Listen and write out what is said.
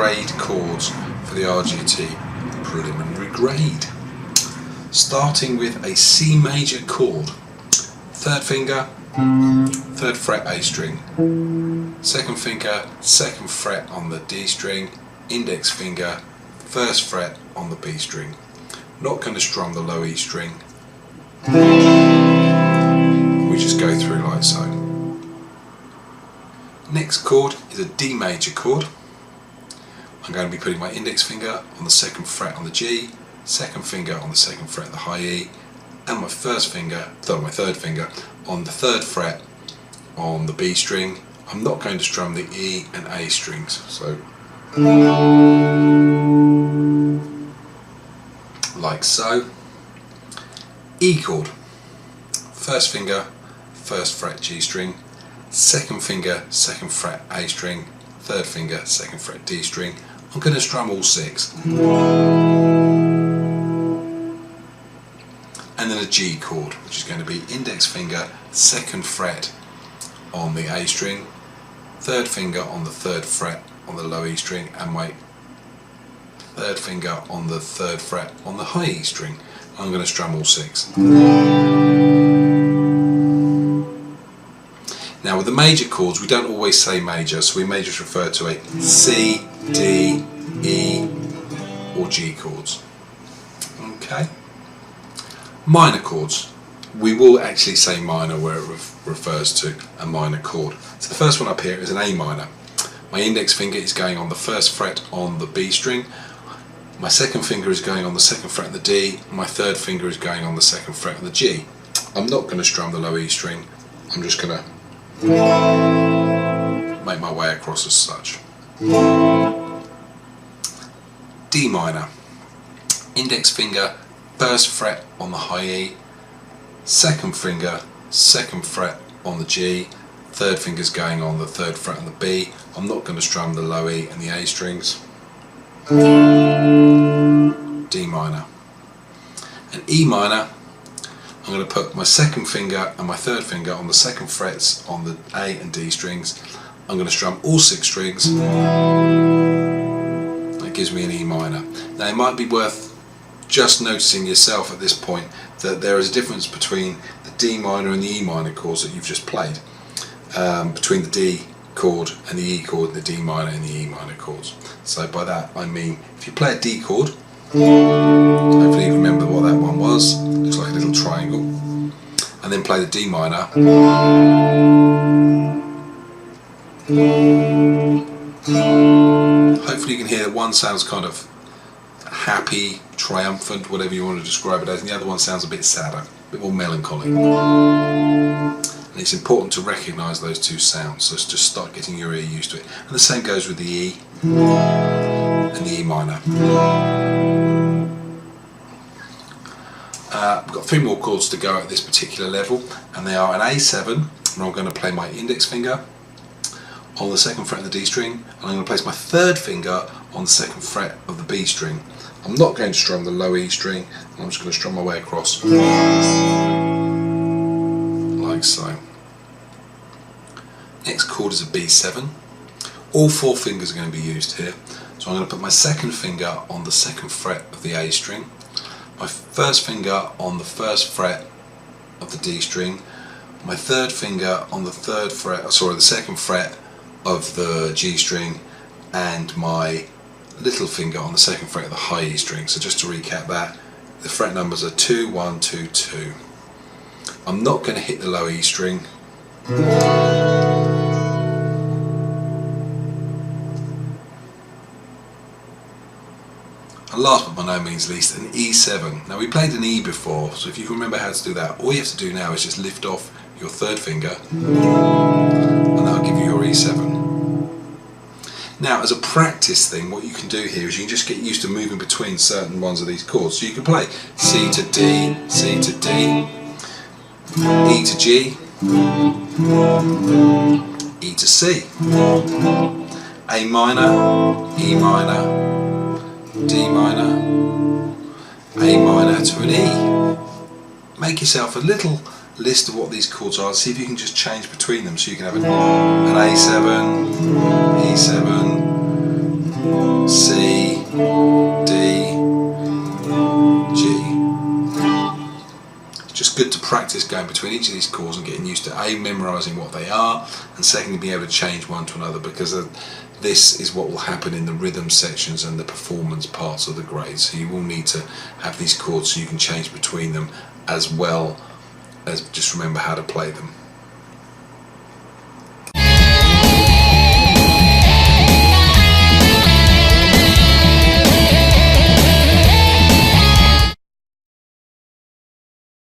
grade chords for the RGT preliminary grade. Starting with a C major chord, third finger, third fret A string, second finger, second fret on the D string, index finger, first fret on the B string. Not going to strum the low E string. We just go through like so. Next chord is a D major chord. I'm going to be putting my index finger on the second fret on the G, second finger on the second fret of the high E, and my third finger on the third fret on the B string. I'm not going to strum the E and A strings, so like so. E chord, first finger, first fret G string, second finger, second fret A string, third finger, second fret D string. I'm going to strum all 6. And then a G chord, which is going to be index finger, second fret on the A string, third finger on the third fret on the low E string, and my third finger on the third fret on the high E string. I'm going to strum all 6. Now with the major chords, we don't always say major, so we may just refer to a C, D, E or G chords. Okay. Minor chords, we will actually say minor where it refers to a minor chord. So the first one up here is an A minor. My index finger is going on the first fret on the B string, my second finger is going on the second fret of the D, and my third finger is going on the second fret of the G. I'm not going to strum the low E string, I'm just going to make my way across as such. D minor, index finger, first fret on the high E, second finger, second fret on the G, third finger's going on the third fret on the B. I'm not going to strum the low E and the A strings. D minor. And E minor, I'm going to put my second finger and my third finger on the second frets on the A and D strings. I'm going to strum all 6 strings. That gives me an E minor. Now it might be worth just noticing yourself at this point that there is a difference between the D minor and the E minor chords that you've just played. Between the D chord and the E chord, the D minor and the E minor chords. So by that I mean, if you play a D chord, hopefully you remember what that one was, looks like a little triangle, and then play the D minor, hopefully you can hear that one sounds kind of happy, triumphant, whatever you want to describe it as, and the other one sounds a bit sadder, a bit more melancholy. And it's important to recognise those two sounds, so just start getting your ear used to it. And the same goes with the E and the E minor. We've got 3 more chords to go at this particular level, and they are an A7, where I'm going to play my index finger on the second fret of the D string, and I'm going to place my third finger on the second fret of the B string. I'm not going to strum the low E string, I'm just going to strum my way across like so. Next chord is a B7. All 4 fingers are going to be used here, so I'm going to put my second finger on the second fret of the A string, my first finger on the first fret of the D string, my third finger on the third fret, the second fret of the G string, and my little finger on the second fret of the high E string. So just to recap that, the fret numbers are 2, 1, 2, 2. I'm not going to hit the low E string. And last but by no means least, an E7. Now we played an E before, so if you can remember how to do that, all you have to do now is just lift off your third finger and that'll give you your E7. Now as a practice thing, what you can do here is you can just get used to moving between certain ones of these chords. So you can play C to D, C to D, E to G, E to C, A minor, E minor, D minor, A minor to an E. Make yourself a little list of what these chords are and see if you can just change between them, so you can have an A7, E7, practice going between each of these chords and getting used to A, memorising what they are, and secondly being able to change one to another, because this is what will happen in the rhythm sections and the performance parts of the grade. So you will need to have these chords so you can change between them, as well as just remember how to play them.